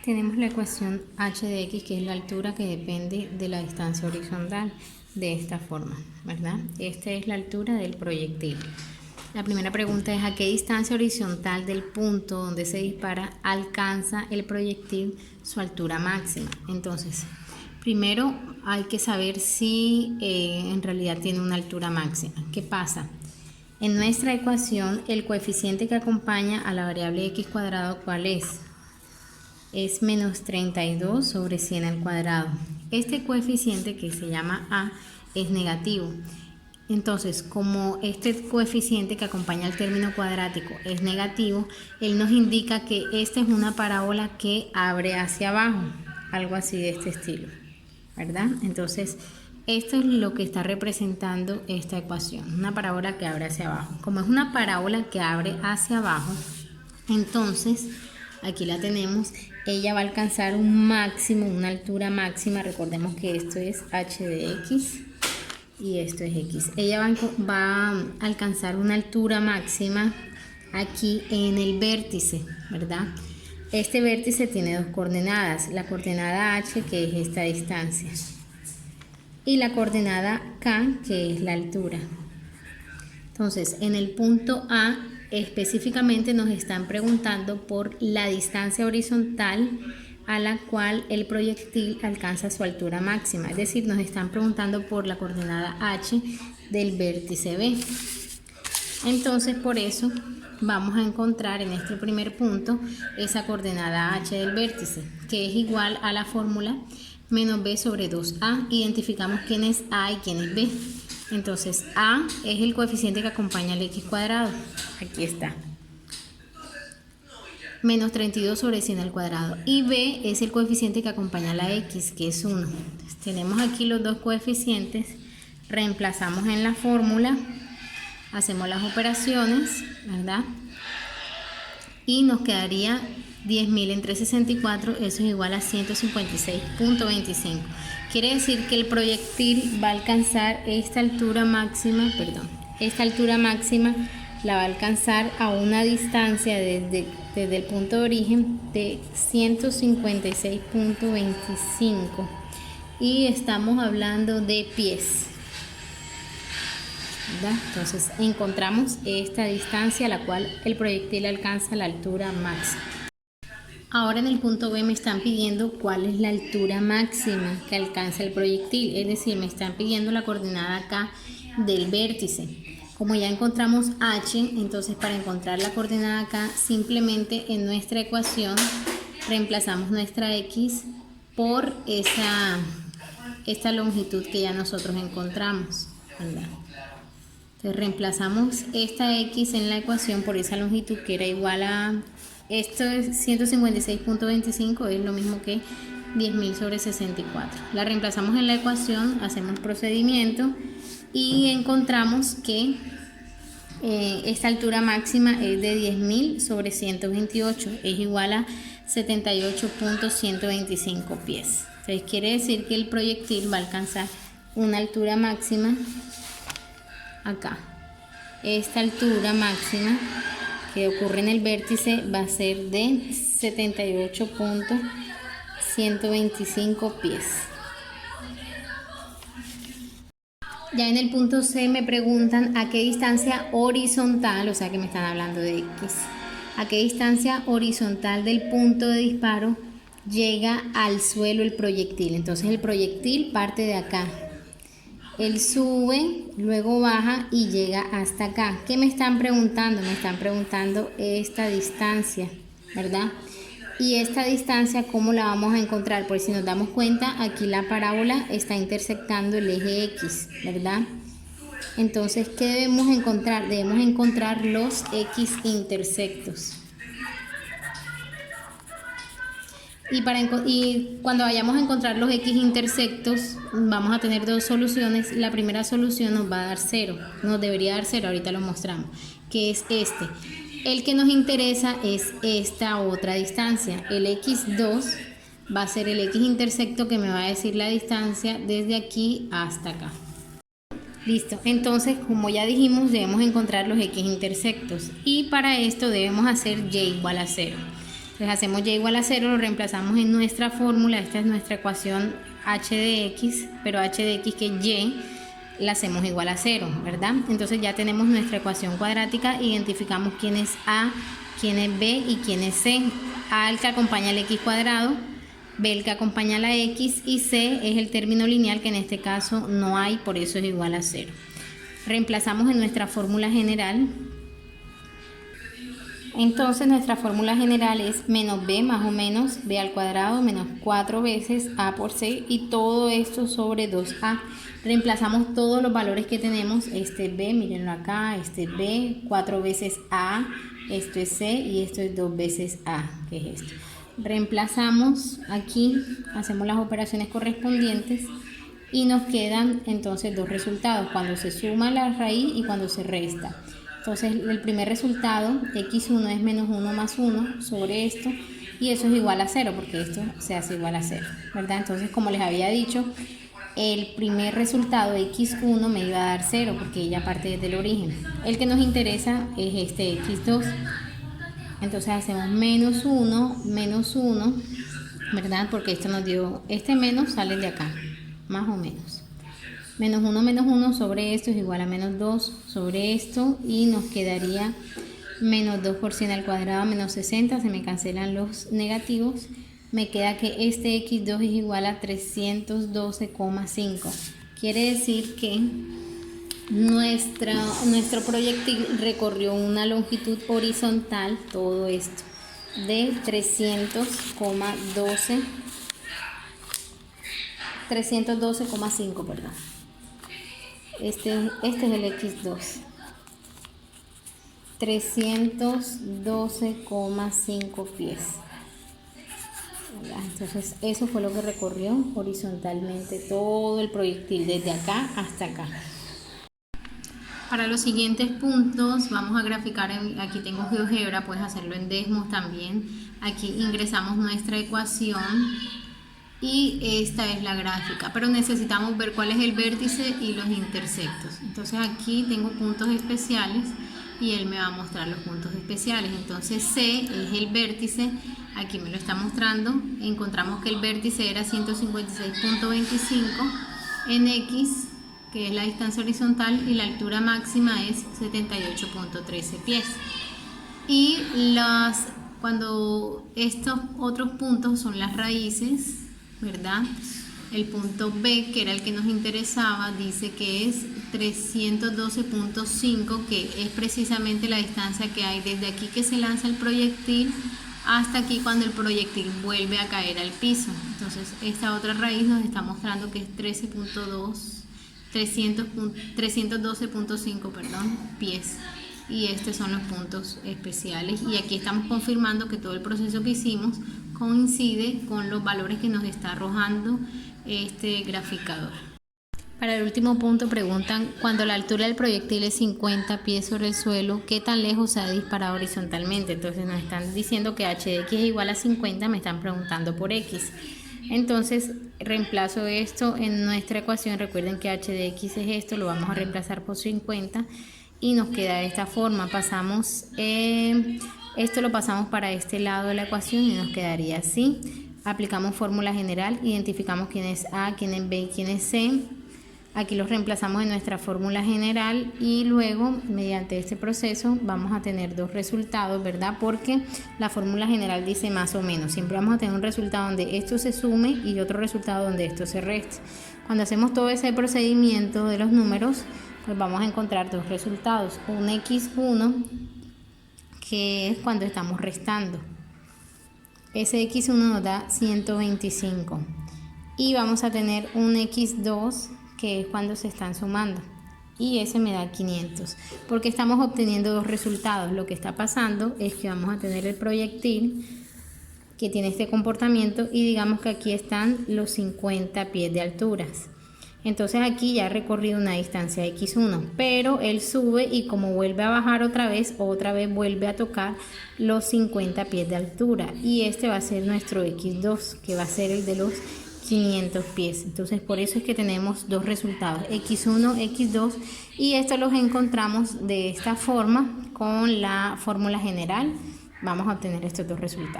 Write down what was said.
Tenemos la ecuación h de x, que es la altura que depende de la distancia horizontal, de esta forma, ¿verdad? Esta es la altura del proyectil. La primera pregunta es: ¿a qué distancia horizontal del punto donde se dispara alcanza el proyectil su altura máxima? Entonces, primero hay que saber si en realidad tiene una altura máxima. ¿Qué pasa? En nuestra ecuación, el coeficiente que acompaña a la variable x cuadrado, ¿cuál es? Es menos 32 sobre 100 al cuadrado. Este coeficiente, que se llama a, es negativo. Entonces, como este coeficiente que acompaña al término cuadrático es negativo, él nos indica que esta es una parábola que abre hacia abajo, algo así de este estilo, ¿verdad? Entonces, esto es lo que está representando esta ecuación, una parábola que abre hacia abajo. Como es una parábola que abre hacia abajo, entonces aquí la tenemos, ella va a alcanzar un máximo, una altura máxima. Recordemos que esto es h de x y esto es x. Ella va a alcanzar una altura máxima aquí en el vértice, ¿verdad? Este vértice tiene dos coordenadas, la coordenada h, que es esta distancia, y la coordenada k, que es la altura. Entonces, en el punto A específicamente nos están preguntando por la distancia horizontal a la cual el proyectil alcanza su altura máxima. Es decir, nos están preguntando por la coordenada h del vértice B. Entonces, por eso vamos a encontrar en este primer punto esa coordenada h del vértice, que es igual a la fórmula menos b sobre 2a. Identificamos quién es a y quién es b. Entonces, a es el coeficiente que acompaña al x cuadrado. Aquí está. Menos 32 sobre 100 al cuadrado. Y b es el coeficiente que acompaña a la x, que es 1. Entonces, tenemos aquí los dos coeficientes. Reemplazamos en la fórmula. Hacemos las operaciones, ¿verdad? Y nos quedaría 10.000 entre 64, eso es igual a 156.25. Quiere decir que el proyectil va a alcanzar esta altura máxima, esta altura máxima la va a alcanzar a una distancia desde el punto de origen de 156.25. Y estamos hablando de pies, ¿verdad? Entonces encontramos esta distancia a la cual el proyectil alcanza la altura máxima. Ahora en el punto B me están pidiendo cuál es la altura máxima que alcanza el proyectil, es decir, me están pidiendo la coordenada K del vértice. Como ya encontramos h, entonces para encontrar la coordenada K, simplemente en nuestra ecuación reemplazamos nuestra x por esta longitud que ya nosotros encontramos, ¿verdad? Entonces reemplazamos esta x en la ecuación por esa longitud, que era igual a, esto es 156.25, es lo mismo que 10.000 sobre 64. La reemplazamos en la ecuación, hacemos procedimiento y encontramos que esta altura máxima es de 10.000 sobre 128, es igual a 78.125 pies. Entonces quiere decir que el proyectil va a alcanzar una altura máxima acá. Esta altura máxima que ocurre en el vértice va a ser de 78.125 pies. Ya en el punto C me preguntan a qué distancia horizontal, o sea que me están hablando de X, a qué distancia horizontal del punto de disparo llega al suelo el proyectil. Entonces el proyectil parte de acá. Él sube, luego baja y llega hasta acá. ¿Qué me están preguntando? Me están preguntando esta distancia, ¿verdad? Y esta distancia, ¿cómo la vamos a encontrar? Pues si nos damos cuenta, aquí la parábola está intersectando el eje X, ¿verdad? Entonces, ¿qué debemos encontrar? Debemos encontrar los X intersectos. Y cuando vayamos a encontrar los X intersectos, vamos a tener dos soluciones. La primera solución nos va a dar 0, nos debería dar 0, ahorita lo mostramos, que es este. El que nos interesa es esta otra distancia, el X2 va a ser el X intersecto que me va a decir la distancia desde aquí hasta acá. Listo, entonces como ya dijimos, debemos encontrar los X intersectos y para esto debemos hacer Y igual a 0. Entonces hacemos y igual a 0, lo reemplazamos en nuestra fórmula. Esta es nuestra ecuación h de x, pero h de x que es y, la hacemos igual a 0, ¿verdad? Entonces ya tenemos nuestra ecuación cuadrática, identificamos quién es a, quién es b y quién es c. A el que acompaña al x cuadrado, b el que acompaña a la x y c es el término lineal que en este caso no hay, por eso es igual a 0. Reemplazamos en nuestra fórmula general. Entonces nuestra fórmula general es menos b más o menos b al cuadrado menos 4 veces a por c y todo esto sobre 2a. Reemplazamos todos los valores que tenemos. Este es b, mírenlo acá, este es b, 4 veces a, esto es c y esto es 2 veces a, que es esto. Reemplazamos aquí, hacemos las operaciones correspondientes y nos quedan entonces dos resultados, cuando se suma la raíz y cuando se resta. Entonces el primer resultado, x1 es menos 1 más 1 sobre esto, y eso es igual a 0, porque esto se hace igual a 0, ¿verdad? Entonces, como les había dicho, el primer resultado, x1, me iba a dar 0, porque ella parte desde el origen. El que nos interesa es este x2. Entonces hacemos menos 1, ¿verdad? Porque esto nos dio, este menos sale de acá, más o menos. Menos 1 sobre esto es igual a menos 2 sobre esto y nos quedaría menos 2 por 100 al cuadrado menos 60, se me cancelan los negativos. Me queda que este x2 es igual a 312,5. Quiere decir que nuestro proyectil recorrió una longitud horizontal, todo esto, de 312,5, perdón. Este es el x2, 312,5 pies. Entonces eso fue lo que recorrió horizontalmente todo el proyectil desde acá hasta acá. Para los siguientes puntos vamos a graficar, aquí tengo GeoGebra, puedes hacerlo en Desmos también. Aquí ingresamos nuestra ecuación y esta es la gráfica, pero necesitamos ver cuál es el vértice y los intersectos. Entonces aquí tengo puntos especiales y él me va a mostrar los puntos especiales. Entonces C es el vértice, aquí me lo está mostrando. Encontramos que el vértice era 156.25 en X, que es la distancia horizontal, y la altura máxima es 78.13 pies. Y cuando estos otros puntos son las raíces, ¿verdad? El punto B, que era el que nos interesaba, dice que es 312.5, que es precisamente la distancia que hay desde aquí que se lanza el proyectil hasta aquí cuando el proyectil vuelve a caer al piso. Entonces esta otra raíz nos está mostrando que es 312.5, perdón, pies. Y estos son los puntos especiales, y aquí estamos confirmando que todo el proceso que hicimos coincide con los valores que nos está arrojando este graficador. Para el último punto preguntan, cuando la altura del proyectil es 50 pies sobre el suelo, ¿qué tan lejos se ha disparado horizontalmente? Entonces nos están diciendo que h de x es igual a 50, me están preguntando por x. Entonces reemplazo esto en nuestra ecuación, recuerden que h de x es esto, lo vamos a reemplazar por 50 y nos queda de esta forma. Pasamos esto lo pasamos para este lado de la ecuación y nos quedaría así. Aplicamos fórmula general, identificamos quién es a, quién es b y quién es c. Aquí los reemplazamos en nuestra fórmula general y luego mediante este proceso vamos a tener dos resultados, ¿verdad? Porque la fórmula general dice más o menos. Siempre vamos a tener un resultado donde esto se sume y otro resultado donde esto se reste. Cuando hacemos todo ese procedimiento de los números, pues vamos a encontrar dos resultados. Un x1, que es cuando estamos restando. Ese x1 nos da 125. Y vamos a tener un x2, que es cuando se están sumando. Y ese me da 500. Porque estamos obteniendo dos resultados. Lo que está pasando es que vamos a tener el proyectil que tiene este comportamiento y digamos que aquí están los 50 pies de alturas. Entonces aquí ya ha recorrido una distancia de x1, pero él sube y como vuelve a bajar otra vez vuelve a tocar los 50 pies de altura. Y este va a ser nuestro x2, que va a ser el de los 500 pies. Entonces por eso es que tenemos dos resultados, x1, x2, y estos los encontramos de esta forma con la fórmula general. Vamos a obtener estos dos resultados.